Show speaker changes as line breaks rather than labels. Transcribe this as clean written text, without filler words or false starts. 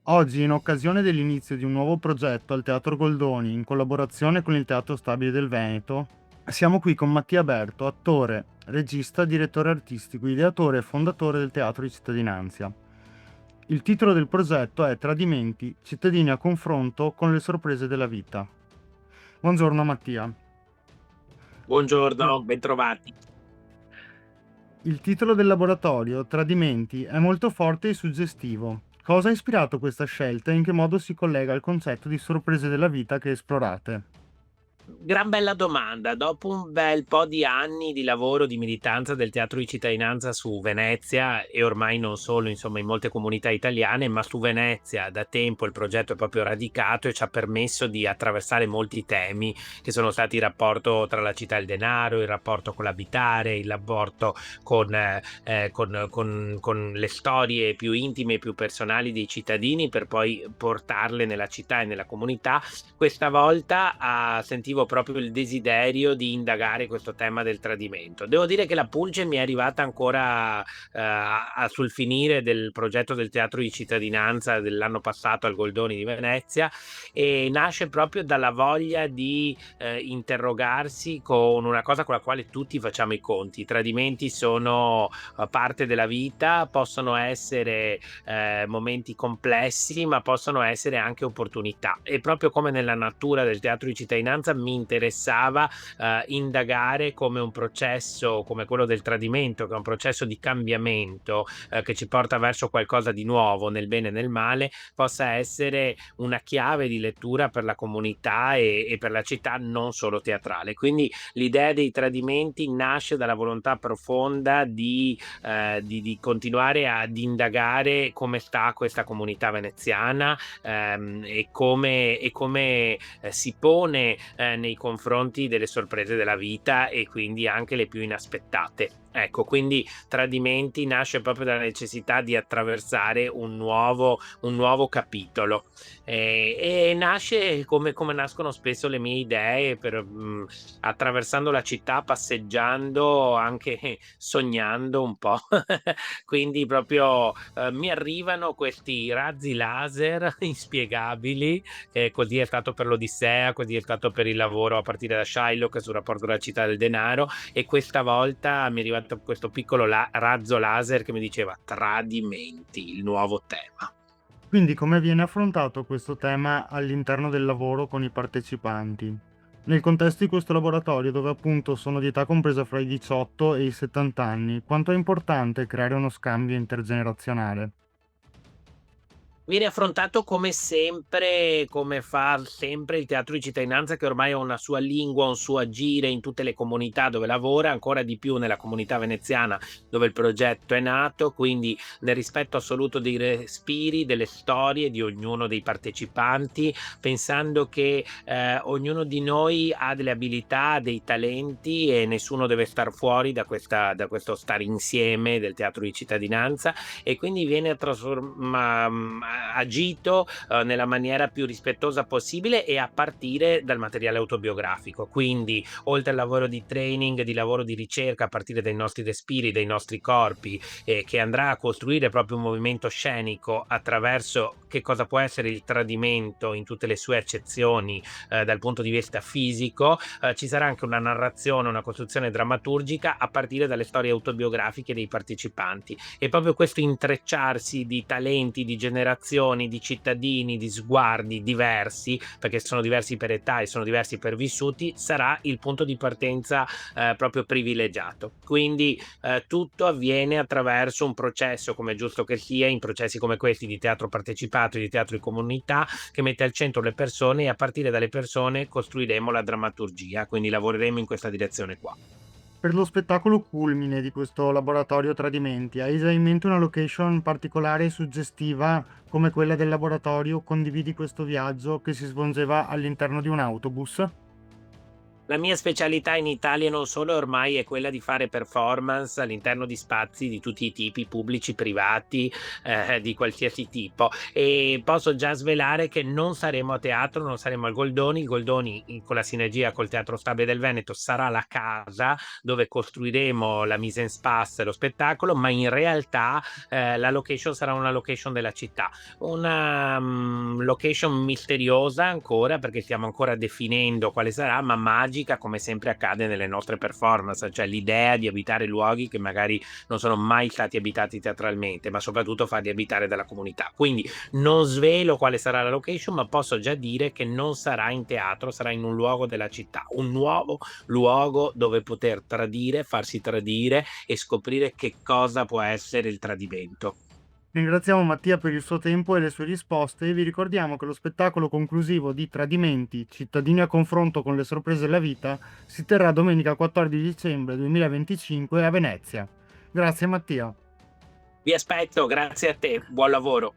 Oggi, in occasione dell'inizio di un nuovo progetto al Teatro Goldoni, in collaborazione con il Teatro Stabile del Veneto, siamo qui con Mattia Berto, attore, regista, direttore artistico, ideatore e fondatore del Teatro di Cittadinanza. Il titolo del progetto è Tradimenti, cittadini a confronto con le sorprese della vita. Buongiorno Mattia.
Buongiorno, bentrovati.
Il titolo del laboratorio, Tradimenti, è molto forte e suggestivo. Cosa ha ispirato questa scelta e in che modo si collega al concetto di sorprese della vita che esplorate?
Gran bella domanda. Dopo un bel po' di anni di lavoro, di militanza del Teatro di Cittadinanza su Venezia e ormai non solo, insomma, in molte comunità italiane, ma su Venezia da tempo il progetto è proprio radicato e ci ha permesso di attraversare molti temi che sono stati il rapporto tra la città e il denaro, il rapporto con l'abitare, il rapporto con le storie più intime e più personali dei cittadini per poi portarle nella città e nella comunità. Questa volta sentivo proprio il desiderio di indagare questo tema del tradimento. Devo dire che la pulce mi è arrivata ancora sul finire del progetto del Teatro di Cittadinanza dell'anno passato al Goldoni di Venezia, e nasce proprio dalla voglia di interrogarsi con una cosa con la quale tutti facciamo i conti. I tradimenti sono parte della vita, possono essere momenti complessi, ma possono essere anche opportunità. E proprio come nella natura del teatro di cittadinanza mi interessava indagare come un processo come quello del tradimento, che è un processo di cambiamento che ci porta verso qualcosa di nuovo nel bene e nel male, possa essere una chiave di lettura per la comunità e per la città, non solo teatrale. Quindi l'idea dei tradimenti nasce dalla volontà profonda di continuare ad indagare come sta questa comunità veneziana, e come si pone nei confronti delle sorprese della vita e quindi anche le più inaspettate. Ecco, quindi Tradimenti nasce proprio dalla necessità di attraversare un nuovo capitolo, e nasce come nascono spesso le mie idee, attraversando la città, passeggiando, anche sognando un po'. Quindi proprio mi arrivano questi razzi laser inspiegabili, così è stato per l'Odissea, così è stato per il lavoro a partire da Shylock sul rapporto della città e del denaro, e questa volta mi è arrivato questo piccolo razzo laser che mi diceva tradimenti, il nuovo tema.
Quindi come viene affrontato questo tema all'interno del lavoro con i partecipanti? Nel contesto di questo laboratorio, dove appunto sono di età compresa fra i 18 e i 70 anni, quanto è importante creare uno scambio intergenerazionale?
Viene affrontato come sempre, come fa sempre il teatro di cittadinanza, che ormai ha una sua lingua, un suo agire in tutte le comunità dove lavora, ancora di più nella comunità veneziana dove il progetto è nato, quindi nel rispetto assoluto dei respiri, delle storie di ognuno dei partecipanti, pensando che ognuno di noi ha delle abilità, dei talenti, e nessuno deve star fuori da questo stare insieme del teatro di cittadinanza, e quindi viene agito nella maniera più rispettosa possibile, e a partire dal materiale autobiografico. Quindi, oltre al lavoro di training, di lavoro di ricerca a partire dai nostri respiri, dai nostri corpi, che andrà a costruire proprio un movimento scenico attraverso che cosa può essere il tradimento in tutte le sue accezioni dal punto di vista fisico, ci sarà anche una narrazione, una costruzione drammaturgica a partire dalle storie autobiografiche dei partecipanti. E proprio questo intrecciarsi di talenti, di generazioni, di cittadini, di sguardi diversi, perché sono diversi per età e sono diversi per vissuti, sarà il punto di partenza proprio privilegiato. Quindi tutto avviene attraverso un processo, come è giusto che sia, in processi come questi di teatro partecipato e di teatro di comunità, che mette al centro le persone, e a partire dalle persone costruiremo la drammaturgia, quindi lavoreremo in questa direzione qua.
Per lo spettacolo culmine di questo laboratorio Tradimenti, hai già in mente una location particolare e suggestiva come quella del laboratorio? Condividi questo viaggio che si svolgeva all'interno di un autobus?
La mia specialità in Italia e non solo ormai è quella di fare performance all'interno di spazi di tutti i tipi, pubblici, privati, di qualsiasi tipo. E posso già svelare che non saremo a teatro, non saremo al Goldoni. Il Goldoni, con la sinergia col Teatro Stabile del Veneto, sarà la casa dove costruiremo la mise en space, lo spettacolo, ma in realtà la location sarà una location della città. Una location misteriosa ancora, perché stiamo ancora definendo quale sarà, ma magica come sempre accade nelle nostre performance, cioè l'idea di abitare luoghi che magari non sono mai stati abitati teatralmente, ma soprattutto farli abitare dalla comunità. Quindi non svelo quale sarà la location, ma posso già dire che non sarà in teatro, sarà in un luogo della città, un nuovo luogo dove poter tradire, farsi tradire e scoprire che cosa può essere il tradimento.
Ringraziamo Mattia per il suo tempo e le sue risposte e vi ricordiamo che lo spettacolo conclusivo di Tradimenti, cittadini a confronto con le sorprese della vita, si terrà domenica 14 dicembre 2025 a Venezia. Grazie Mattia.
Vi aspetto, grazie a te, buon lavoro.